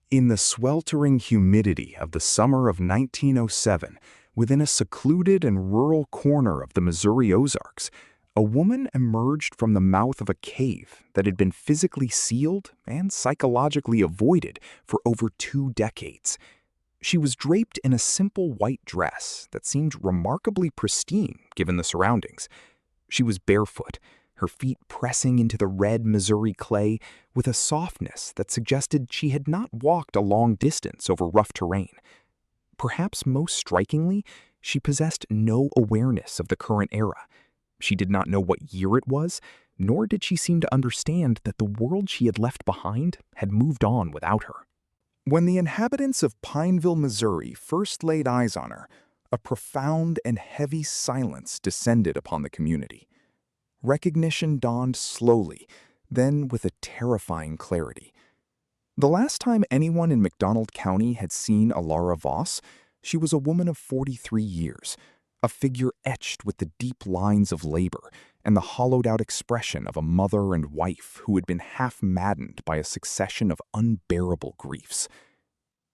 In the sweltering humidity of the summer of 1907, within a secluded and rural corner of the Missouri Ozarks, a woman emerged from the mouth of a cave that had been physically sealed and psychologically avoided for over 2 decades. She was draped in a simple white dress that seemed remarkably pristine given the surroundings. She was barefoot, her feet pressing into the red Missouri clay with a softness that suggested she had not walked a long distance over rough terrain. Perhaps most strikingly, she possessed no awareness of the current era. She did not know what year it was, nor did she seem to understand that the world she had left behind had moved on without her. When the inhabitants of Pineville, Missouri first laid eyes on her, a profound and heavy silence descended upon the community. Recognition dawned slowly, then with a terrifying clarity. The last time anyone in McDonald County had seen Alara Voss, she was a woman of 43 years, a figure etched with the deep lines of labor and the hollowed-out expression of a mother and wife who had been half-maddened by a succession of unbearable griefs.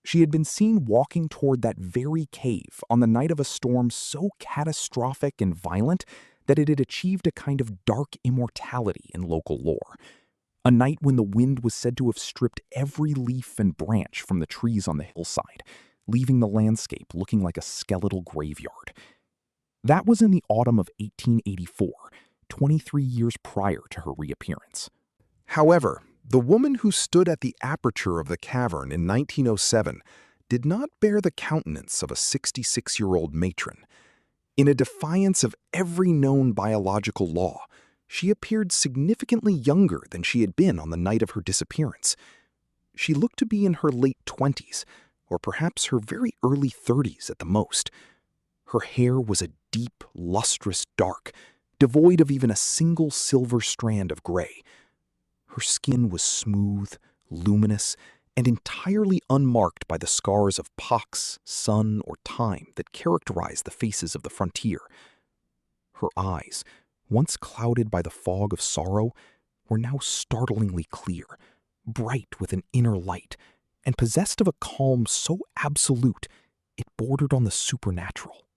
She had been seen walking toward that very cave on the night of a storm so catastrophic and violent that it had achieved a kind of dark immortality in local lore. A night when the wind was said to have stripped every leaf and branch from the trees on the hillside, leaving the landscape looking like a skeletal graveyard. That was in the autumn of 1884, 23 years prior to her reappearance. However, the woman who stood at the aperture of the cavern in 1907 did not bear the countenance of a 66-year-old matron. In a defiance of every known biological law, she appeared significantly younger than she had been on the night of her disappearance. She looked to be in her late 20s, or perhaps her very early 30s at the most. Her hair was a deep, lustrous dark, devoid of even a single silver strand of gray. Her skin was smooth, luminous, and entirely unmarked by the scars of pox, sun, or time that characterized the faces of the frontier. Her eyes, once clouded by the fog of sorrow, were now startlingly clear, bright with an inner light, and possessed of a calm so absolute it bordered on the supernatural.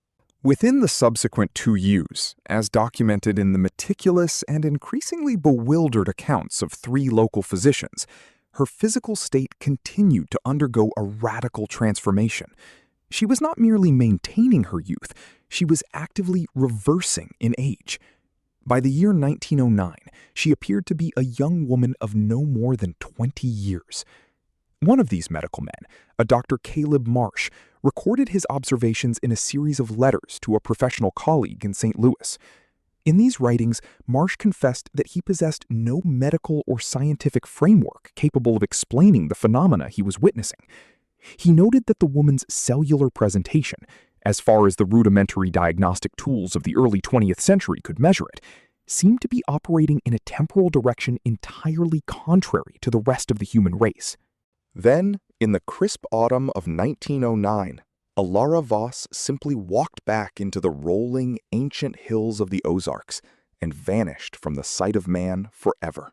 Within the subsequent 2 years, as documented in the meticulous and increasingly bewildered accounts of 3 local physicians, her physical state continued to undergo a radical transformation. She was not merely maintaining her youth, she was actively reversing in age. By the year 1909, she appeared to be a young woman of no more than 20 years. One of these medical men, a Dr. Caleb Marsh, recorded his observations in a series of letters to a professional colleague in St. Louis. In these writings, Marsh confessed that he possessed no medical or scientific framework capable of explaining the phenomena he was witnessing. He noted that the woman's cellular presentation, as far as the rudimentary diagnostic tools of the early 20th century could measure it, seemed to be operating in a temporal direction entirely contrary to the rest of the human race. Then, in the crisp autumn of 1909, Alara Voss simply walked back into the rolling, ancient hills of the Ozarks and vanished from the sight of man forever.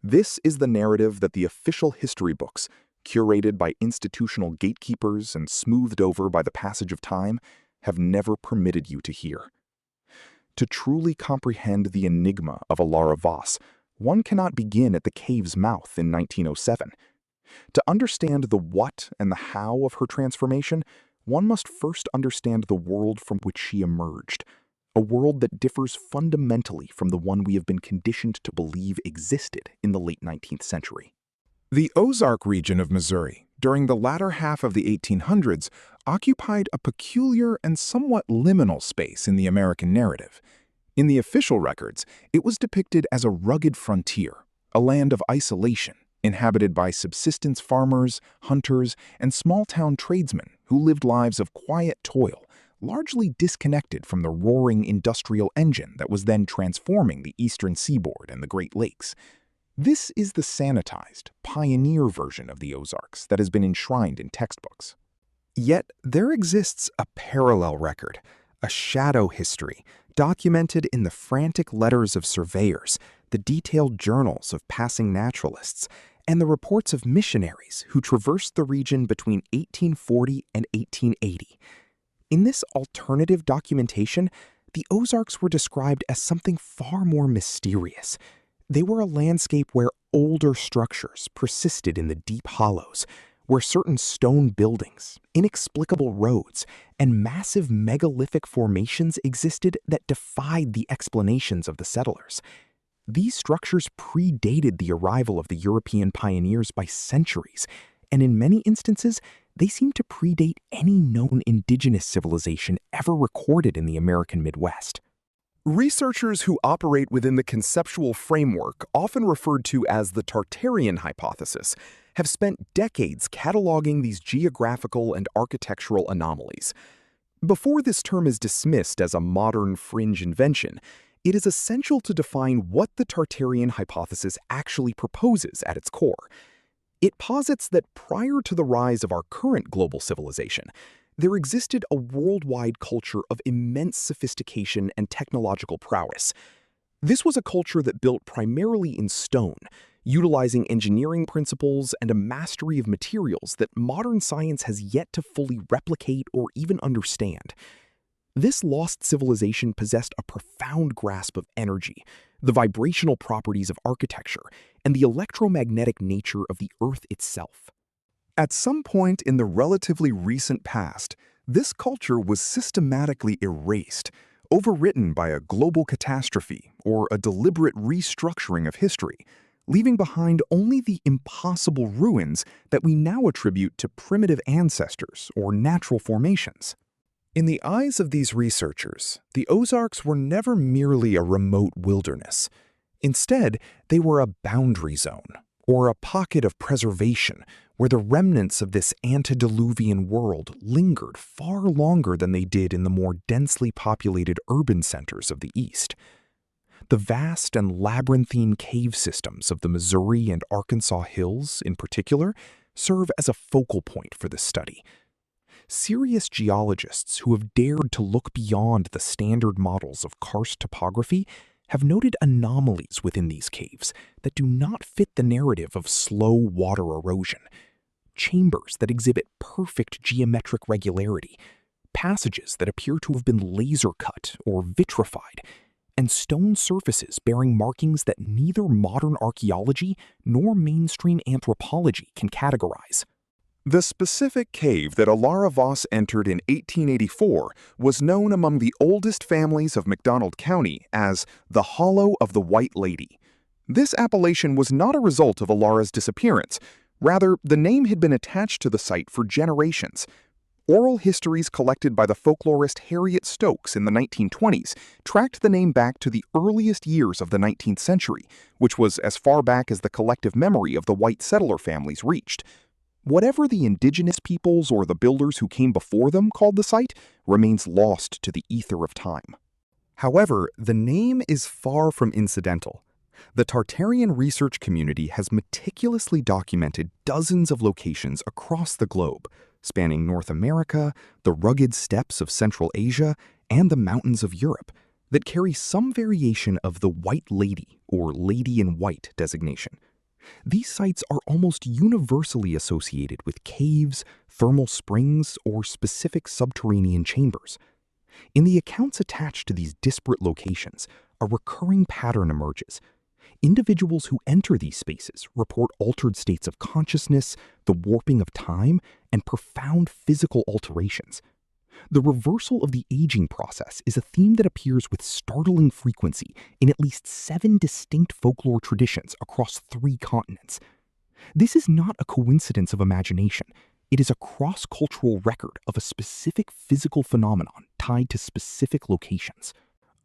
This is the narrative that the official history books, curated by institutional gatekeepers and smoothed over by the passage of time, have never permitted you to hear. To truly comprehend the enigma of Alara Voss, one cannot begin at the cave's mouth in 1907. To understand the what and the how of her transformation, one must first understand the world from which she emerged, a world that differs fundamentally from the one we have been conditioned to believe existed in the late 19th century. The Ozark region of Missouri, during the latter half of the 1800s, occupied a peculiar and somewhat liminal space in the American narrative. In the official records, it was depicted as a rugged frontier, a land of isolation, inhabited by subsistence farmers, hunters, and small-town tradesmen who lived lives of quiet toil, largely disconnected from the roaring industrial engine that was then transforming the eastern seaboard and the Great Lakes. This is the sanitized, pioneer version of the Ozarks that has been enshrined in textbooks. Yet there exists a parallel record, a shadow history, documented in the frantic letters of surveyors, the detailed journals of passing naturalists, and the reports of missionaries who traversed the region between 1840 and 1880. In this alternative documentation, the Ozarks were described as something far more mysterious. They were a landscape where older structures persisted in the deep hollows, where certain stone buildings, inexplicable roads, and massive megalithic formations existed that defied the explanations of the settlers. These structures predated the arrival of the European pioneers by centuries, and in many instances, they seem to predate any known indigenous civilization ever recorded in the American Midwest. Researchers who operate within the conceptual framework, often referred to as the Tartarian hypothesis, have spent decades cataloging these geographical and architectural anomalies. Before this term is dismissed as a modern fringe invention, it is essential to define what the Tartarian hypothesis actually proposes at its core. It posits that prior to the rise of our current global civilization, there existed a worldwide culture of immense sophistication and technological prowess. This was a culture that built primarily in stone, utilizing engineering principles and a mastery of materials that modern science has yet to fully replicate or even understand. This lost civilization possessed a profound grasp of energy, the vibrational properties of architecture, and the electromagnetic nature of the Earth itself. At some point in the relatively recent past, this culture was systematically erased, overwritten by a global catastrophe or a deliberate restructuring of history, leaving behind only the impossible ruins that we now attribute to primitive ancestors or natural formations. In the eyes of these researchers, the Ozarks were never merely a remote wilderness. Instead, they were a boundary zone, or a pocket of preservation, where the remnants of this antediluvian world lingered far longer than they did in the more densely populated urban centers of the East. The vast and labyrinthine cave systems of the Missouri and Arkansas hills, in particular, serve as a focal point for this study. Serious geologists who have dared to look beyond the standard models of karst topography have noted anomalies within these caves that do not fit the narrative of slow water erosion. Chambers that exhibit perfect geometric regularity, passages that appear to have been laser-cut or vitrified, and stone surfaces bearing markings that neither modern archaeology nor mainstream anthropology can categorize. The specific cave that Alara Voss entered in 1884 was known among the oldest families of McDonald County as the Hollow of the White Lady. This appellation was not a result of Alara's disappearance. Rather, the name had been attached to the site for generations. Oral histories collected by the folklorist Harriet Stokes in the 1920s tracked the name back to the earliest years of the 19th century, which was as far back as the collective memory of the white settler families reached. Whatever the indigenous peoples or the builders who came before them called the site remains lost to the ether of time. However, the name is far from incidental. The Tartarian research community has meticulously documented dozens of locations across the globe, spanning North America, the rugged steppes of Central Asia, and the mountains of Europe, that carry some variation of the White Lady or Lady in White designation. These sites are almost universally associated with caves, thermal springs, or specific subterranean chambers. In the accounts attached to these disparate locations, a recurring pattern emerges. Individuals who enter these spaces report altered states of consciousness, the warping of time, and profound physical alterations. The reversal of the aging process is a theme that appears with startling frequency in at least 7 distinct folklore traditions across 3 continents. This is not a coincidence of imagination. It is a cross-cultural record of a specific physical phenomenon tied to specific locations.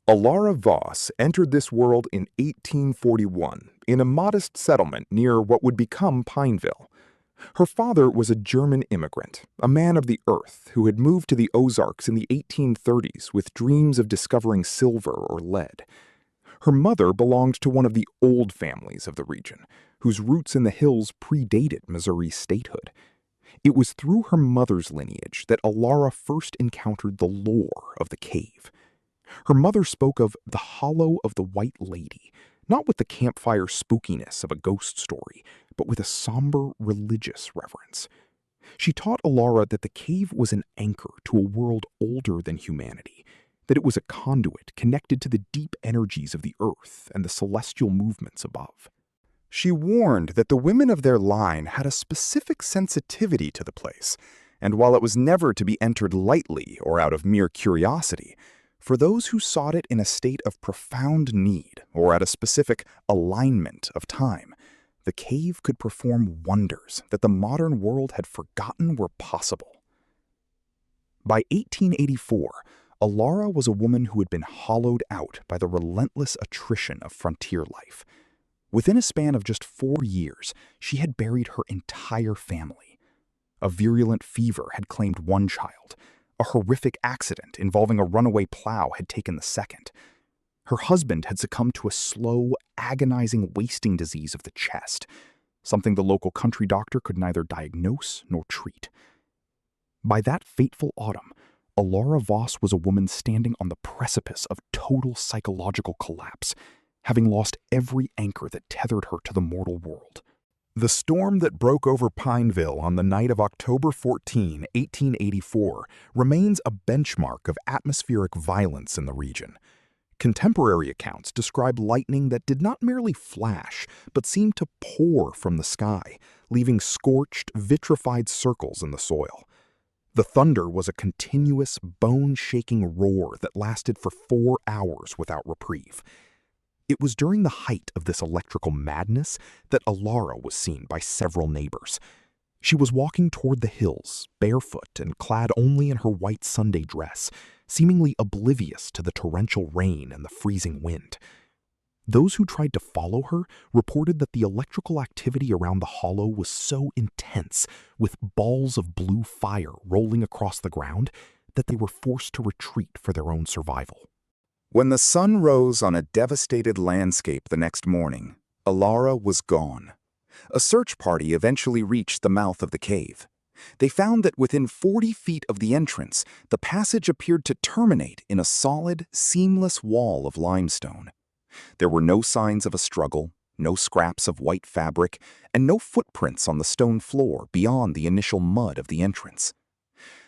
Alara Voss entered this world in 1841 in a modest settlement near what would become Pineville. Her father was a German immigrant, a man of the earth who had moved to the Ozarks in the 1830s with dreams of discovering silver or lead. Her mother belonged to one of the old families of the region, whose roots in the hills predated Missouri's statehood. It was through her mother's lineage that Alara first encountered the lore of the cave. Her mother spoke of the Hollow of the White Lady, not with the campfire spookiness of a ghost story, but with a somber religious reverence. She taught Alara that the cave was an anchor to a world older than humanity, that it was a conduit connected to the deep energies of the earth and the celestial movements above. She warned that the women of their line had a specific sensitivity to the place, and while it was never to be entered lightly or out of mere curiosity, for those who sought it in a state of profound need or at a specific alignment of time, the cave could perform wonders that the modern world had forgotten were possible. By 1884, Alara was a woman who had been hollowed out by the relentless attrition of frontier life. Within a span of just 4 years, she had buried her entire family. A virulent fever had claimed one child. A horrific accident involving a runaway plow had taken the second. Her husband had succumbed to a slow, agonizing wasting disease of the chest, something the local country doctor could neither diagnose nor treat. By that fateful autumn, Alara Voss was a woman standing on the precipice of total psychological collapse, having lost every anchor that tethered her to the mortal world. The storm that broke over Pineville on the night of October 14, 1884, remains a benchmark of atmospheric violence in the region. Contemporary accounts describe lightning that did not merely flash, but seemed to pour from the sky, leaving scorched, vitrified circles in the soil. The thunder was a continuous, bone-shaking roar that lasted for 4 hours without reprieve. It was during the height of this electrical madness that Alara was seen by several neighbors. She was walking toward the hills, barefoot and clad only in her white Sunday dress, seemingly oblivious to the torrential rain and the freezing wind. Those who tried to follow her reported that the electrical activity around the hollow was so intense, with balls of blue fire rolling across the ground, that they were forced to retreat for their own survival. When the sun rose on a devastated landscape the next morning, Alara was gone. A search party eventually reached the mouth of the cave. They found that within 40 feet of the entrance, the passage appeared to terminate in a solid, seamless wall of limestone. There were no signs of a struggle, no scraps of white fabric, and no footprints on the stone floor beyond the initial mud of the entrance.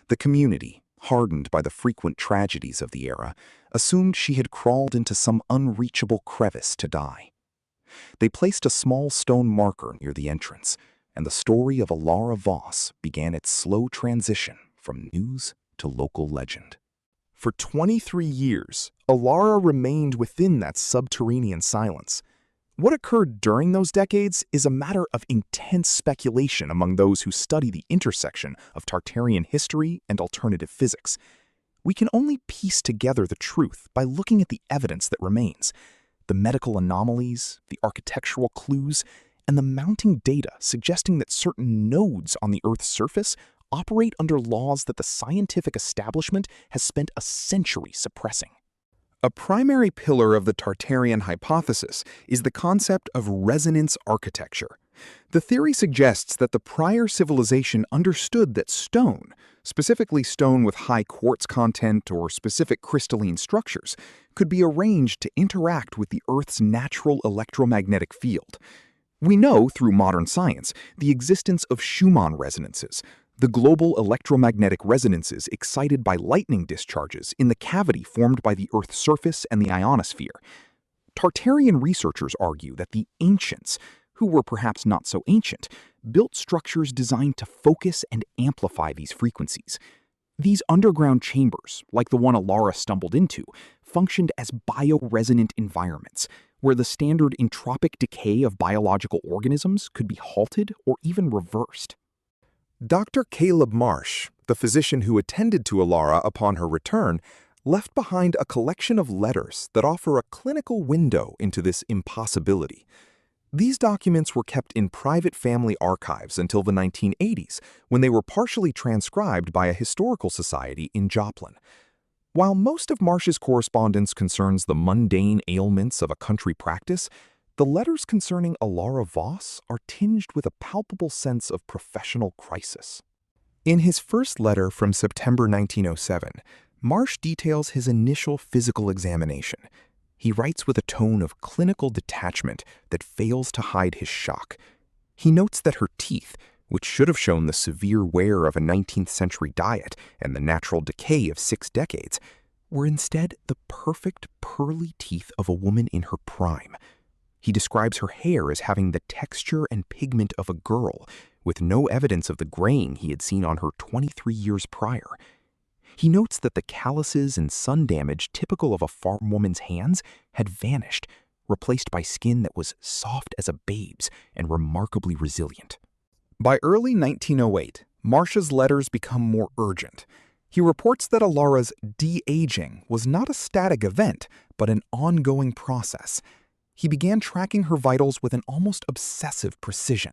The community, hardened by the frequent tragedies of the era, assumed she had crawled into some unreachable crevice to die. They placed a small stone marker near the entrance, and the story of Alara Voss began its slow transition from news to local legend. For 23 years, Alara remained within that subterranean silence. What occurred during those decades is a matter of intense speculation among those who study the intersection of Tartarian history and alternative physics. We can only piece together the truth by looking at the evidence that remains, the medical anomalies, the architectural clues, and the mounting data suggesting that certain nodes on the Earth's surface operate under laws that the scientific establishment has spent a century suppressing. A primary pillar of the Tartarian hypothesis is the concept of resonance architecture. The theory suggests that the prior civilization understood that stone, specifically stone with high quartz content or specific crystalline structures, could be arranged to interact with the Earth's natural electromagnetic field. We know, through modern science, the existence of Schumann resonances, the global electromagnetic resonances excited by lightning discharges in the cavity formed by the Earth's surface and the ionosphere. Tartarian researchers argue that the ancients, who were perhaps not so ancient, built structures designed to focus and amplify these frequencies. These underground chambers, like the one Alara stumbled into, functioned as bioresonant environments, where the standard entropic decay of biological organisms could be halted or even reversed. Dr. Caleb Marsh, the physician who attended to Alara upon her return, left behind a collection of letters that offer a clinical window into this impossibility. These documents were kept in private family archives until the 1980s, when they were partially transcribed by a historical society in Joplin. While most of Marsh's correspondence concerns the mundane ailments of a country practice, the letters concerning Alara Voss are tinged with a palpable sense of professional crisis. In his first letter from September 1907, Marsh details his initial physical examination. He writes with a tone of clinical detachment that fails to hide his shock. He notes that her teeth, which should have shown the severe wear of a 19th century diet and the natural decay of 6 decades, were instead the perfect pearly teeth of a woman in her prime. He describes her hair as having the texture and pigment of a girl, with no evidence of the graying he had seen on her 23 years prior. He notes that the calluses and sun damage typical of a farm woman's hands had vanished, replaced by skin that was soft as a babe's and remarkably resilient. By early 1908, Marsh's letters become more urgent. He reports that Alara's de-aging was not a static event, but an ongoing process. He began tracking her vitals with an almost obsessive precision.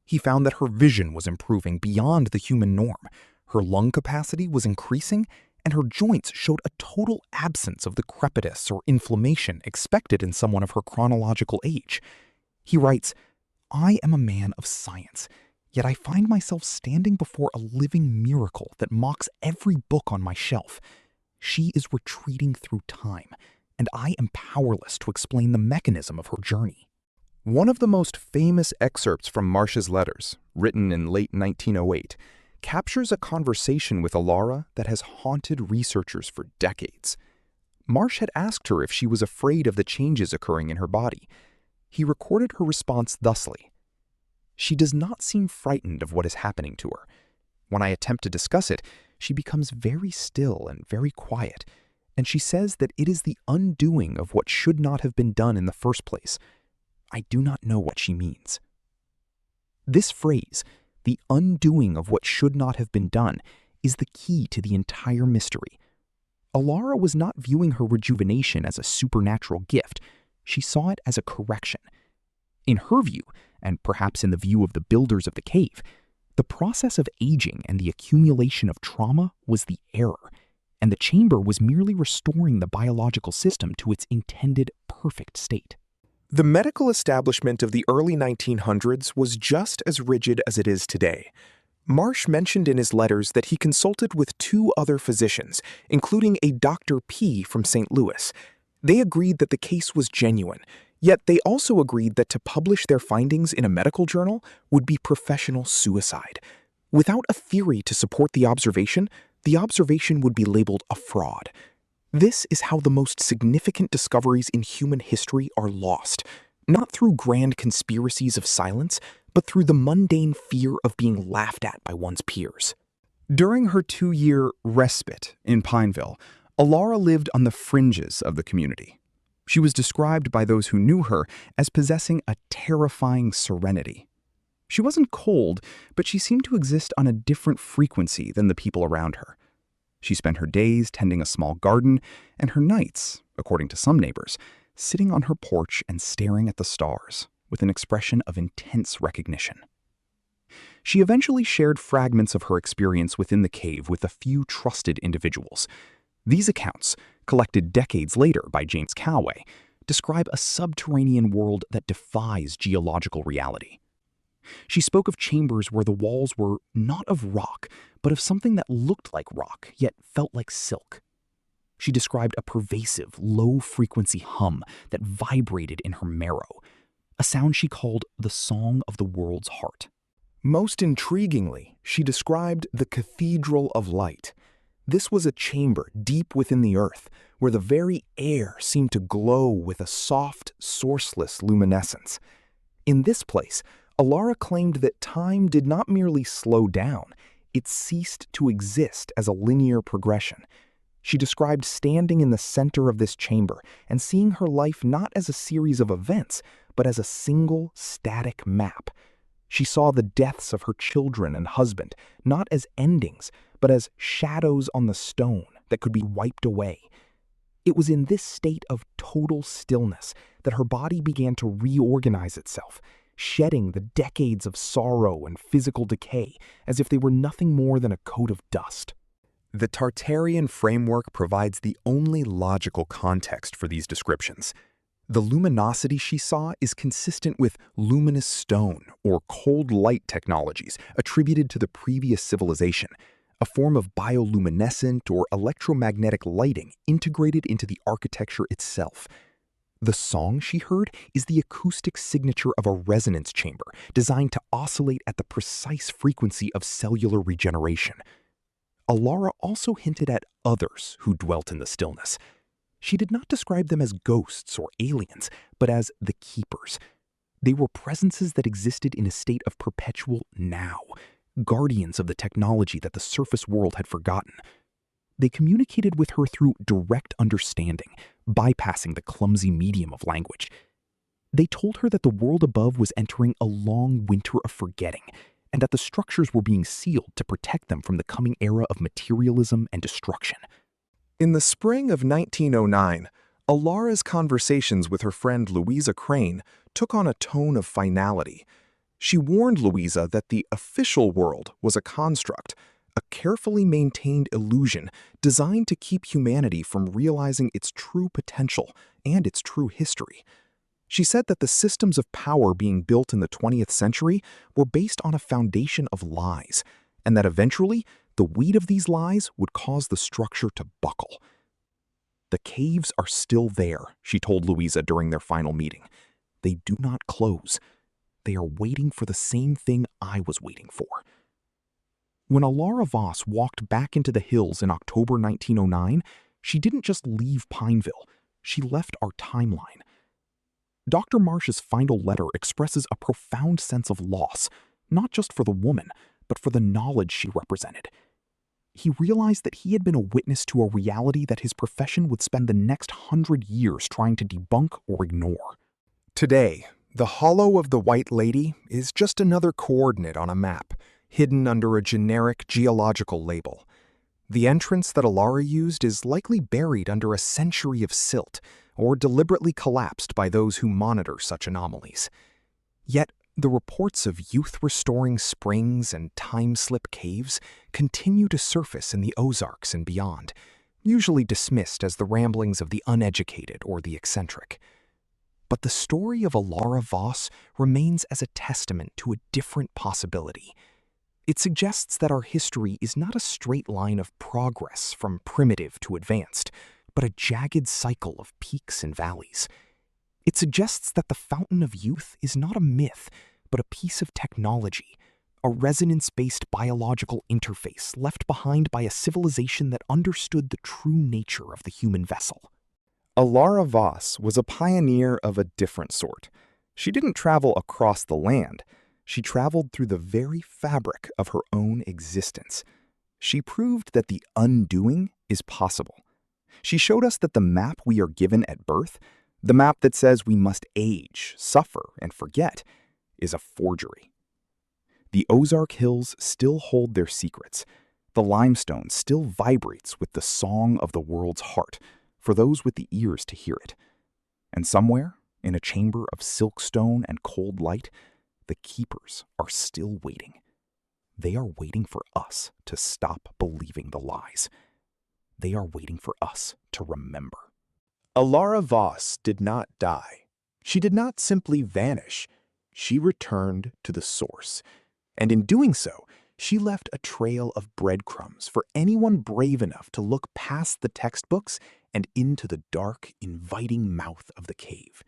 He found that her vision was improving beyond the human norm, her lung capacity was increasing, and her joints showed a total absence of the crepitus or inflammation expected in someone of her chronological age. He writes, "I am a man of science, yet I find myself standing before a living miracle that mocks every book on my shelf. She is retreating through time, and I am powerless to explain the mechanism of her journey." One of the most famous excerpts from Marsh's letters, written in late 1908, captures a conversation with Alara that has haunted researchers for decades. Marsh had asked her if she was afraid of the changes occurring in her body. He recorded her response thusly: "She does not seem frightened of what is happening to her. When I attempt to discuss it, she becomes very still and very quiet, and she says that it is the undoing of what should not have been done in the first place. I do not know what she means." This phrase, "the undoing of what should not have been done," is the key to the entire mystery. Alara was not viewing her rejuvenation as a supernatural gift. She saw it as a correction. In her view, and perhaps in the view of the builders of the cave, the process of aging and the accumulation of trauma was the error, and the chamber was merely restoring the biological system to its intended perfect state. The medical establishment of the early 1900s was just as rigid as it is today. Marsh mentioned in his letters that he consulted with 2 other physicians, including a Dr. P from St. Louis. They agreed that the case was genuine, yet they also agreed that to publish their findings in a medical journal would be professional suicide. Without a theory to support the observation would be labeled a fraud. This is how the most significant discoveries in human history are lost, not through grand conspiracies of silence, but through the mundane fear of being laughed at by one's peers. During her 2-year respite in Pineville, Alara lived on the fringes of the community. She was described by those who knew her as possessing a terrifying serenity. She wasn't cold, but she seemed to exist on a different frequency than the people around her. She spent her days tending a small garden, and her nights, according to some neighbors, sitting on her porch and staring at the stars with an expression of intense recognition. She eventually shared fragments of her experience within the cave with a few trusted individuals. These accounts, collected decades later by James Calloway, describe a subterranean world that defies geological reality. She spoke of chambers where the walls were not of rock, but of something that looked like rock, yet felt like silk. She described a pervasive, low-frequency hum that vibrated in her marrow, a sound she called the song of the world's heart. Most intriguingly, she described the Cathedral of Light. This was a chamber deep within the earth, where the very air seemed to glow with a soft, sourceless luminescence. In this place, Alara claimed that time did not merely slow down, it ceased to exist as a linear progression. She described standing in the center of this chamber and seeing her life not as a series of events, but as a single, static map. She saw the deaths of her children and husband, not as endings, but as shadows on the stone that could be wiped away. It was in this state of total stillness that her body began to reorganize itself, shedding the decades of sorrow and physical decay as if they were nothing more than a coat of dust. The Tartarian framework provides the only logical context for these descriptions. The luminosity she saw is consistent with luminous stone or cold light technologies attributed to the previous civilization, a form of bioluminescent or electromagnetic lighting integrated into the architecture itself. The song she heard is the acoustic signature of a resonance chamber designed to oscillate at the precise frequency of cellular regeneration. Alara also hinted at others who dwelt in the stillness. She did not describe them as ghosts or aliens, but as the keepers. They were presences that existed in a state of perpetual now, guardians of the technology that the surface world had forgotten. They communicated with her through direct understanding, bypassing the clumsy medium of language. They told her that the world above was entering a long winter of forgetting, and that the structures were being sealed to protect them from the coming era of materialism and destruction. In the spring of 1909, Alara's conversations with her friend Louisa Crane took on a tone of finality. She warned Louisa that the official world was a construct, a carefully maintained illusion designed to keep humanity from realizing its true potential and its true history. She said that the systems of power being built in the 20th century were based on a foundation of lies, and that eventually the weight of these lies would cause the structure to buckle. "The caves are still there," she told Louisa during their final meeting. "They do not close. They are waiting for the same thing I was waiting for." When Alara Voss walked back into the hills in October 1909, she didn't just leave Pineville, she left our timeline. Dr. Marsh's final letter expresses a profound sense of loss, not just for the woman, but for the knowledge she represented. He realized that he had been a witness to a reality that his profession would spend the next 100 years trying to debunk or ignore. Today, the hollow of the White Lady is just another coordinate on a map, hidden under a generic geological label. The entrance that Alara used is likely buried under a century of silt, or deliberately collapsed by those who monitor such anomalies. Yet, the reports of youth-restoring springs and time-slip caves continue to surface in the Ozarks and beyond, usually dismissed as the ramblings of the uneducated or the eccentric. But the story of Alara Voss remains as a testament to a different possibility. It suggests that our history is not a straight line of progress from primitive to advanced, but a jagged cycle of peaks and valleys. It suggests that the fountain of youth is not a myth, but a piece of technology, a resonance-based biological interface left behind by a civilization that understood the true nature of the human vessel. Alara Voss was a pioneer of a different sort. She didn't travel across the land. She traveled through the very fabric of her own existence. She proved that the undoing is possible. She showed us that the map we are given at birth, the map that says we must age, suffer, and forget, is a forgery. The Ozark Hills still hold their secrets. The limestone still vibrates with the song of the world's heart for those with the ears to hear it. And somewhere, in a chamber of silkstone and cold light, the keepers are still waiting. They are waiting for us to stop believing the lies. They are waiting for us to remember. Alara Voss did not die. She did not simply vanish. She returned to the source. And in doing so, she left a trail of breadcrumbs for anyone brave enough to look past the textbooks and into the dark, inviting mouth of the cave.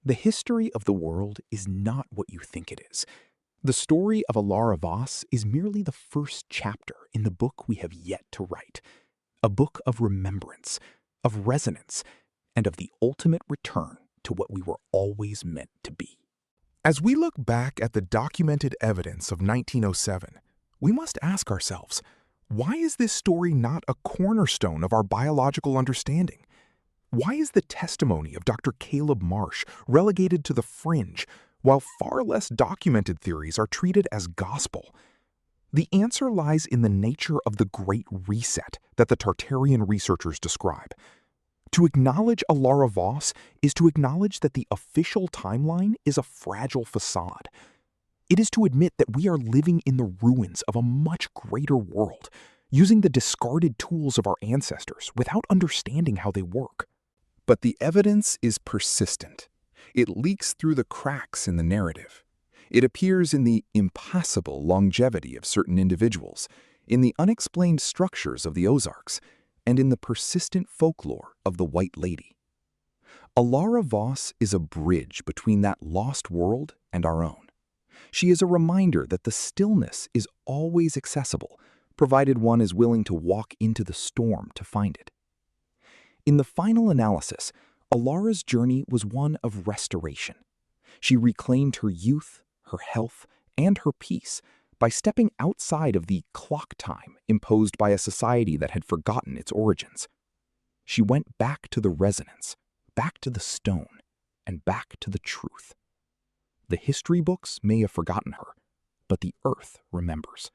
The history of the world is not what you think it is. The story of Alara Voss is merely the first chapter in the book we have yet to write. A book of remembrance, of resonance, and of the ultimate return to what we were always meant to be. As we look back at the documented evidence of 1907, we must ask ourselves, why is this story not a cornerstone of our biological understanding? Why is the testimony of Dr. Caleb Marsh relegated to the fringe, while far less documented theories are treated as gospel? The answer lies in the nature of the Great Reset that the Tartarian researchers describe. To acknowledge Alara Voss is to acknowledge that the official timeline is a fragile facade. It is to admit that we are living in the ruins of a much greater world, using the discarded tools of our ancestors without understanding how they work. But the evidence is persistent. It leaks through the cracks in the narrative. It appears in the impassable longevity of certain individuals, in the unexplained structures of the Ozarks, and in the persistent folklore of the White Lady. Alara Voss is a bridge between that lost world and our own. She is a reminder that the stillness is always accessible, provided one is willing to walk into the storm to find it. In the final analysis, Alara's journey was one of restoration. She reclaimed her youth, her health, and her peace by stepping outside of the clock time imposed by a society that had forgotten its origins. She went back to the resonance, back to the stone, and back to the truth. The history books may have forgotten her, but the earth remembers.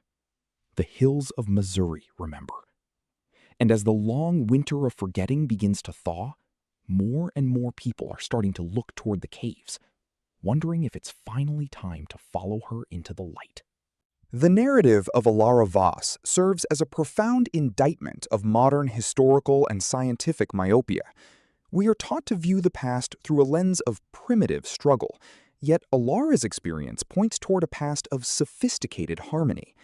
The hills of Missouri remember. And as the long winter of forgetting begins to thaw, more and more people are starting to look toward the caves, wondering if it's finally time to follow her into the light. The narrative of Alara Voss serves as a profound indictment of modern historical and scientific myopia. We are taught to view the past through a lens of primitive struggle, yet Alara's experience points toward a past of sophisticated harmony.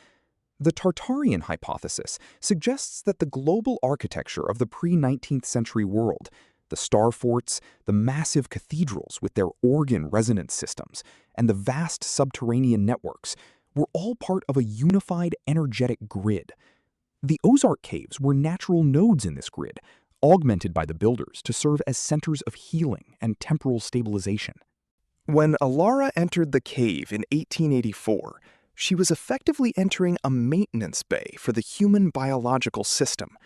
The Tartarian hypothesis suggests that the global architecture of the pre-19th century world, the star forts, the massive cathedrals with their organ resonance systems, and the vast subterranean networks were all part of a unified energetic grid. The Ozark caves were natural nodes in this grid, augmented by the builders to serve as centers of healing and temporal stabilization. When Alara entered the cave in 1884, she was effectively entering a maintenance bay for the human biological system.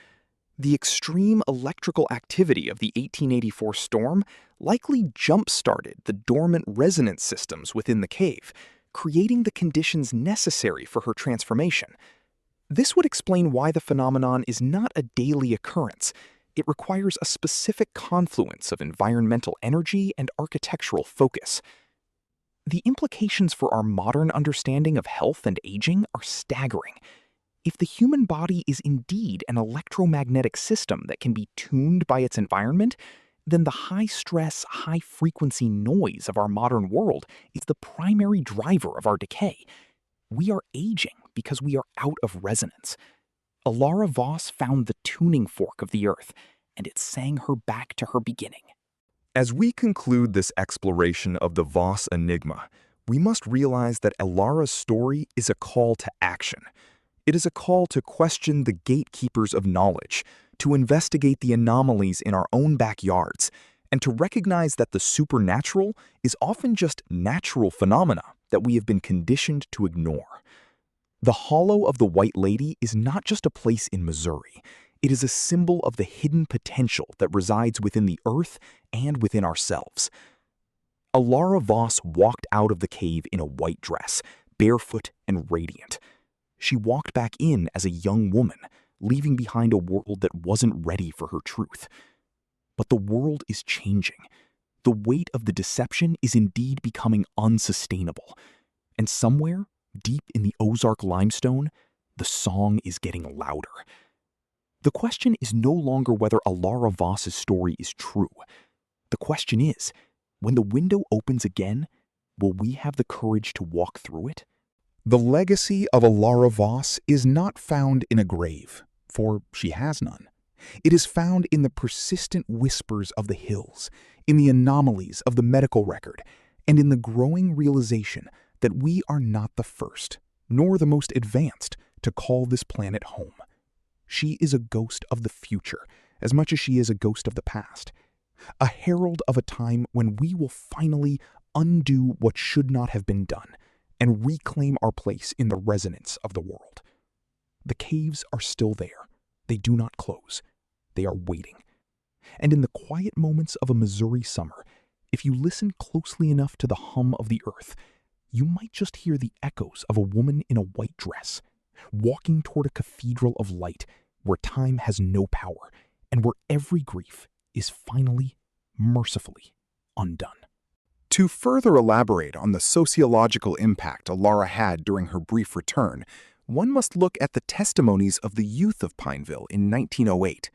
The extreme electrical activity of the 1884 storm likely jump-started the dormant resonance systems within the cave, creating the conditions necessary for her transformation. This would explain why the phenomenon is not a daily occurrence. It requires a specific confluence of environmental energy and architectural focus. The implications for our modern understanding of health and aging are staggering. If the human body is indeed an electromagnetic system that can be tuned by its environment, then the high-stress, high-frequency noise of our modern world is the primary driver of our decay. We are aging because we are out of resonance. Alara Voss found the tuning fork of the earth, and it sang her back to her beginning. As we conclude this exploration of the Voss enigma, we must realize that Alara's story is a call to action. It is a call to question the gatekeepers of knowledge, to investigate the anomalies in our own backyards, and to recognize that the supernatural is often just natural phenomena that we have been conditioned to ignore. The Hollow of the White Lady is not just a place in Missouri. It is a symbol of the hidden potential that resides within the earth and within ourselves. Alara Voss walked out of the cave in a white dress, barefoot and radiant. She walked back in as a young woman, leaving behind a world that wasn't ready for her truth. But the world is changing. The weight of the deception is indeed becoming unsustainable. And somewhere, deep in the Ozark limestone, the song is getting louder. The question is no longer whether Alara Voss's story is true. The question is, when the window opens again, will we have the courage to walk through it? The legacy of Alara Voss is not found in a grave, for she has none. It is found in the persistent whispers of the hills, in the anomalies of the medical record, and in the growing realization that we are not the first, nor the most advanced, to call this planet home. She is a ghost of the future, as much as she is a ghost of the past. A herald of a time when we will finally undo what should not have been done, and reclaim our place in the resonance of the world. The caves are still there. They do not close. They are waiting. And in the quiet moments of a Missouri summer, if you listen closely enough to the hum of the earth, you might just hear the echoes of a woman in a white dress, walking toward a cathedral of light where time has no power and where every grief is finally, mercifully undone. To further elaborate on the sociological impact Alara had during her brief return, one must look at the testimonies of the youth of Pineville in 1908.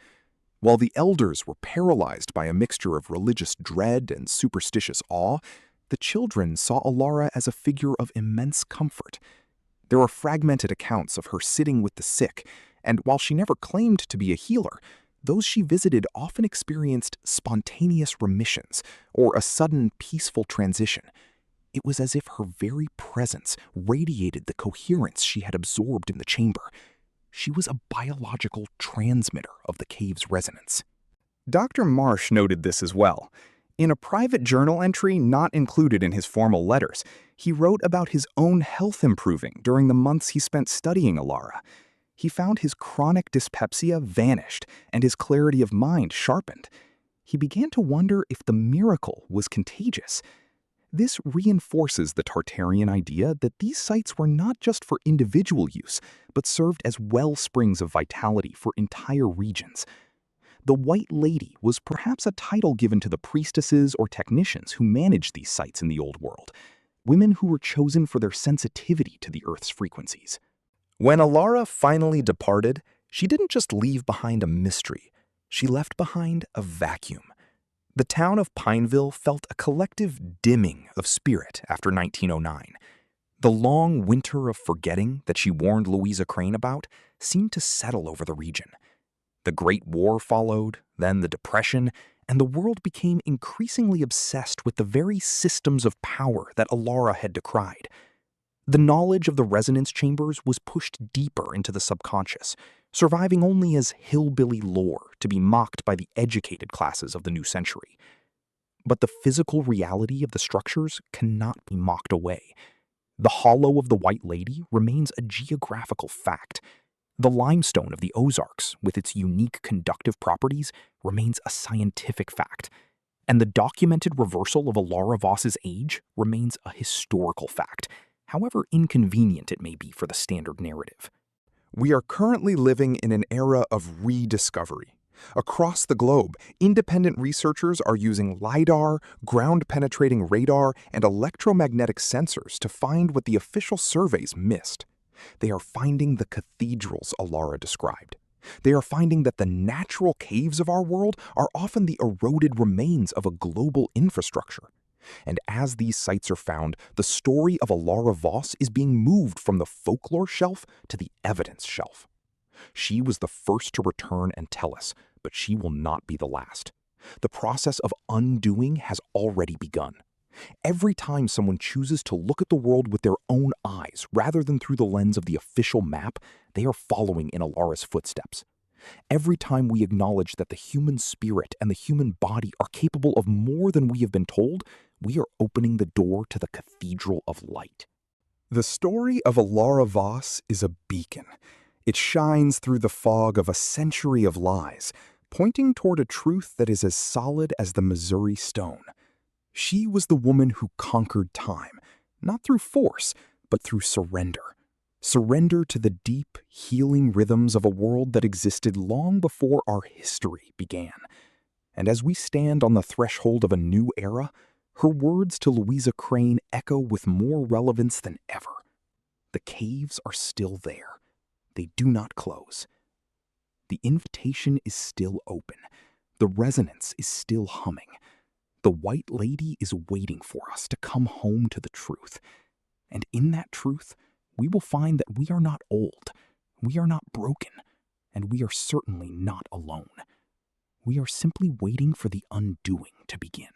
While the elders were paralyzed by a mixture of religious dread and superstitious awe, the children saw Alara as a figure of immense comfort. There are fragmented accounts of her sitting with the sick, and while she never claimed to be a healer, those she visited often experienced spontaneous remissions or a sudden peaceful transition. It was as if her very presence radiated the coherence she had absorbed in the chamber. She was a biological transmitter of the cave's resonance. Dr. Marsh noted this as well. In a private journal entry not included in his formal letters, he wrote about his own health improving during the months he spent studying Alara. He found his chronic dyspepsia vanished and his clarity of mind sharpened. He began to wonder if the miracle was contagious. This reinforces the Tartarian idea that these sites were not just for individual use, but served as wellsprings of vitality for entire regions. The White Lady was perhaps a title given to the priestesses or technicians who managed these sites in the Old World, women who were chosen for their sensitivity to the Earth's frequencies. When Alara finally departed, she didn't just leave behind a mystery. She left behind a vacuum. The town of Pineville felt a collective dimming of spirit after 1909. The long winter of forgetting that she warned Louisa Crane about seemed to settle over the region. The Great War followed, then the Depression, and the world became increasingly obsessed with the very systems of power that Alara had decried. The knowledge of the resonance chambers was pushed deeper into the subconscious, surviving only as hillbilly lore to be mocked by the educated classes of the new century. But the physical reality of the structures cannot be mocked away. The hollow of the White Lady remains a geographical fact. The limestone of the Ozarks, with its unique conductive properties, remains a scientific fact. And the documented reversal of Alara Voss's age remains a historical fact, however inconvenient it may be for the standard narrative. We are currently living in an era of rediscovery. Across the globe, independent researchers are using LiDAR, ground-penetrating radar, and electromagnetic sensors to find what the official surveys missed. They are finding the cathedrals Alara described. They are finding that the natural caves of our world are often the eroded remains of a global infrastructure. And as these sites are found, the story of Alara Voss is being moved from the folklore shelf to the evidence shelf. She was the first to return and tell us, but she will not be the last. The process of undoing has already begun. Every time someone chooses to look at the world with their own eyes rather than through the lens of the official map, they are following in Alara's footsteps. Every time we acknowledge that the human spirit and the human body are capable of more than we have been told, we are opening the door to the Cathedral of Light. The story of Alara Voss is a beacon. It shines through the fog of a century of lies, pointing toward a truth that is as solid as the Missouri stone. She was the woman who conquered time, not through force, but through surrender. Surrender to the deep, healing rhythms of a world that existed long before our history began. And as we stand on the threshold of a new era, her words to Louisa Crane echo with more relevance than ever. The caves are still there. They do not close. The invitation is still open. The resonance is still humming. The White Lady is waiting for us to come home to the truth. And in that truth, we will find that we are not old, we are not broken, and we are certainly not alone. We are simply waiting for the undoing to begin.